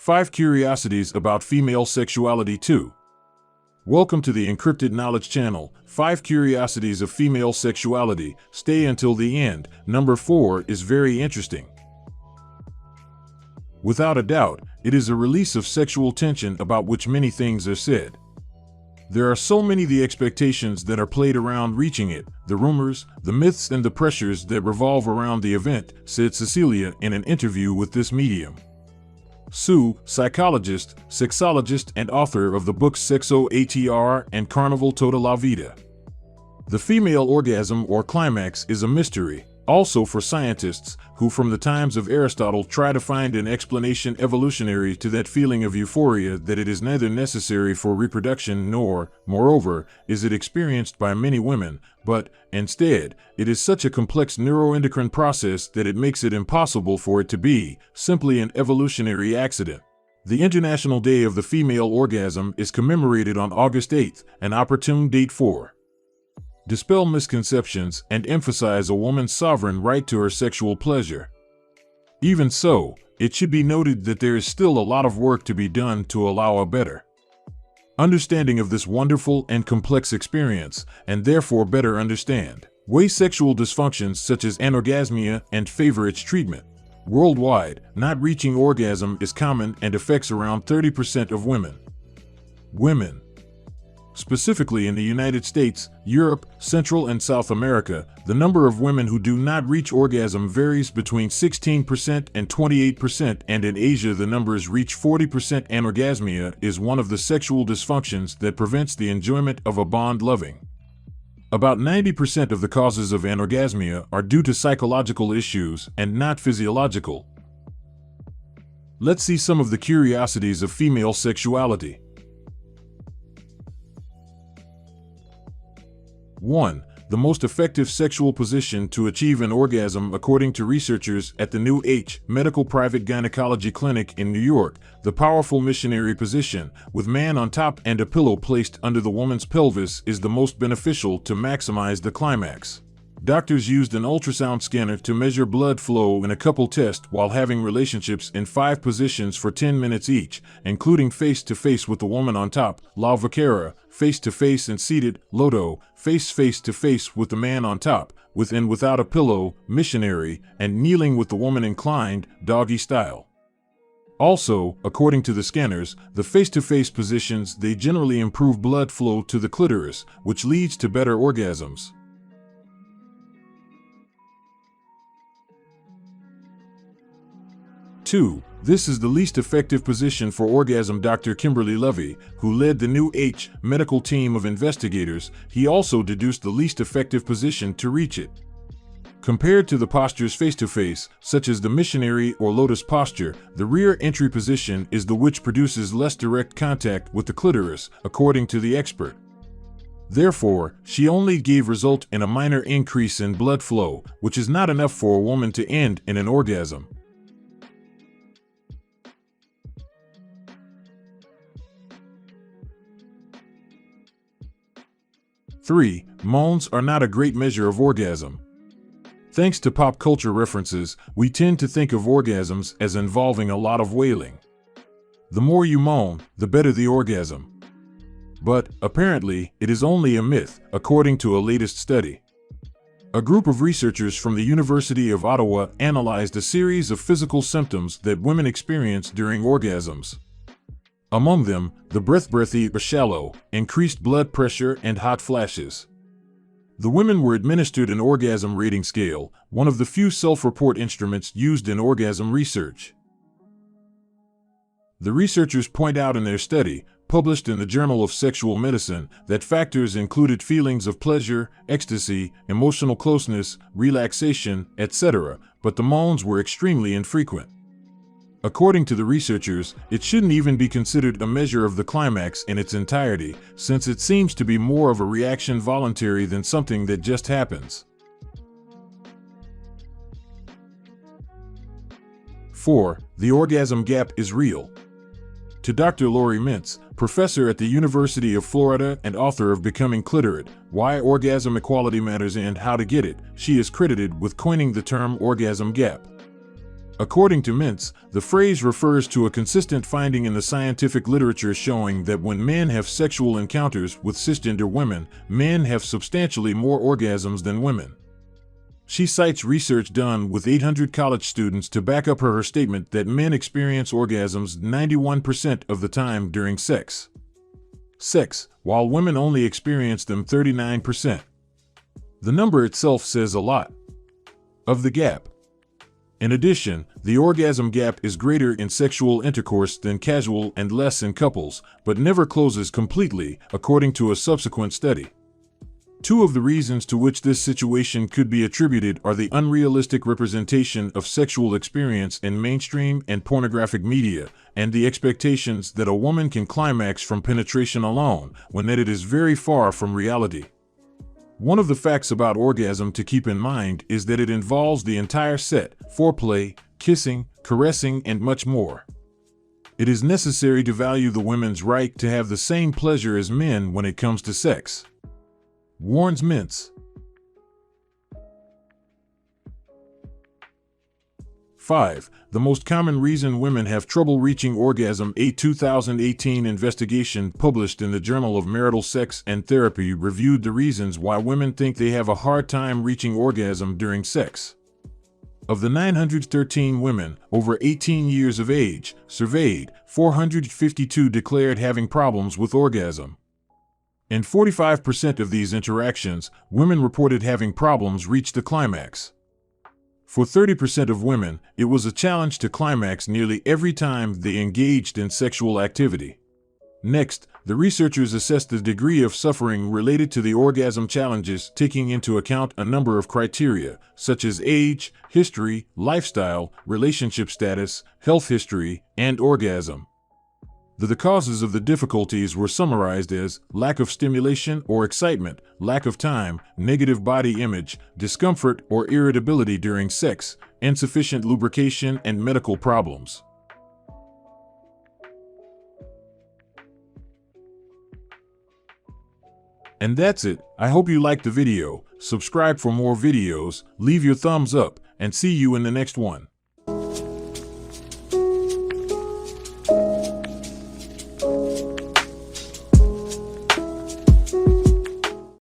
5 Curiosities about Female Sexuality 2. Welcome to the Encrypted Knowledge Channel, 5 Curiosities of Female Sexuality. Stay until the end. Number 4 is very interesting. Without a doubt, it is a release of sexual tension about which many things are said. There are so many the expectations that are played around reaching it, the rumors, the myths and the pressures that revolve around the event, said Cecilia in an interview with this medium. Sue, psychologist, sexologist and author of the books Sexo ATR and Carnival Toda la Vida. The female orgasm or climax is a mystery, also for scientists, who from the times of Aristotle try to find an explanation evolutionary to that feeling of euphoria that it is neither necessary for reproduction nor, moreover, is it experienced by many women, but, instead, it is such a complex neuroendocrine process that it makes it impossible for it to be simply an evolutionary accident. The International Day of the Female Orgasm is commemorated on August 8th, an opportune date for dispel misconceptions and emphasize a woman's sovereign right to her sexual pleasure. Even so, it should be noted that there is still a lot of work to be done to allow a better understanding of this wonderful and complex experience, and therefore better understand way sexual dysfunctions such as anorgasmia and favor its treatment. Worldwide, not reaching orgasm is common and affects around 30% of women. Specifically in the United States, Europe, Central and South America, the number of women who do not reach orgasm varies between 16% and 28%, and in Asia the numbers reach 40%. Anorgasmia is one of the sexual dysfunctions that prevents the enjoyment of a bond loving. About 90% of the causes of anorgasmia are due to psychological issues and not physiological. Let's see some of the curiosities of female sexuality. 1. The most effective sexual position to achieve an orgasm according to researchers at the New H Medical Private Gynecology Clinic in New York, the powerful missionary position, with man on top and a pillow placed under the woman's pelvis, is the most beneficial to maximize the climax. Doctors used an ultrasound scanner to measure blood flow in a couple test while having relationships in 5 positions for 10 minutes each, including face-to-face with the woman on top, la vaquera, face-to-face and seated, loto, face-to-face with the man on top, with and without a pillow, missionary, and kneeling with the woman inclined, doggy style. Also, according to the scanners, the face-to-face positions they generally improve blood flow to the clitoris, which leads to better orgasms. 2. This is the least effective position for orgasm. Dr. Kimberly Levy, who led the New H medical team of investigators, he also deduced the least effective position to reach it. Compared to the postures face-to-face, such as the missionary or lotus posture, the rear entry position is the which produces less direct contact with the clitoris, according to the expert. Therefore, she only gave result in a minor increase in blood flow, which is not enough for a woman to end in an orgasm. 3. Moans are not a great measure of orgasm. Thanks to pop culture references, we tend to think of orgasms as involving a lot of wailing. The more you moan, the better the orgasm. But, apparently, it is only a myth, according to a latest study. A group of researchers from the University of Ottawa analyzed a series of physical symptoms that women experience during orgasms. Among them, the breathy or shallow, increased blood pressure and hot flashes. The women were administered an orgasm rating scale, one of the few self-report instruments used in orgasm research. The researchers point out in their study, published in the Journal of Sexual Medicine, that factors included feelings of pleasure, ecstasy, emotional closeness, relaxation, etc., but the moans were extremely infrequent. According to the researchers, it shouldn't even be considered a measure of the climax in its entirety, since it seems to be more of a reaction voluntary than something that just happens. 4. The orgasm gap is real. To Dr. Lori Mintz, professor at the University of Florida and author of Becoming Clitorid, Why Orgasm Equality Matters and How to Get It, she is credited with coining the term orgasm gap. According to Mintz, the phrase refers to a consistent finding in the scientific literature showing that when men have sexual encounters with cisgender women, men have substantially more orgasms than women. She cites research done with 800 college students to back up her statement that men experience orgasms 91% of the time during sex, while women only experience them 39%. The number itself says a lot of the gap. In addition, the orgasm gap is greater in sexual intercourse than casual and less in couples, but never closes completely, according to a subsequent study. Two of the reasons to which this situation could be attributed are the unrealistic representation of sexual experience in mainstream and pornographic media, and the expectations that a woman can climax from penetration alone, when that it is very far from reality. One of the facts about orgasm to keep in mind is that it involves the entire set: foreplay, kissing, caressing, and much more. It is necessary to value the women's right to have the same pleasure as men when it comes to sex, warns Mintz. 5. The most common reason women have trouble reaching orgasm. A 2018 investigation published in the Journal of Marital Sex and Therapy reviewed the reasons why women think they have a hard time reaching orgasm during sex. Of the 913 women over 18 years of age surveyed, 452 declared having problems with orgasm. In 45% of these interactions, women reported having problems reach the climax. For 30% of women, it was a challenge to climax nearly every time they engaged in sexual activity. Next, the researchers assessed the degree of suffering related to the orgasm challenges, taking into account a number of criteria, such as age, history, lifestyle, relationship status, health history, and orgasm. The causes of the difficulties were summarized as lack of stimulation or excitement, lack of time, negative body image, discomfort or irritability during sex, insufficient lubrication, and medical problems. And that's it. I hope you liked the video. Subscribe for more videos, leave your thumbs up, and see you in the next one.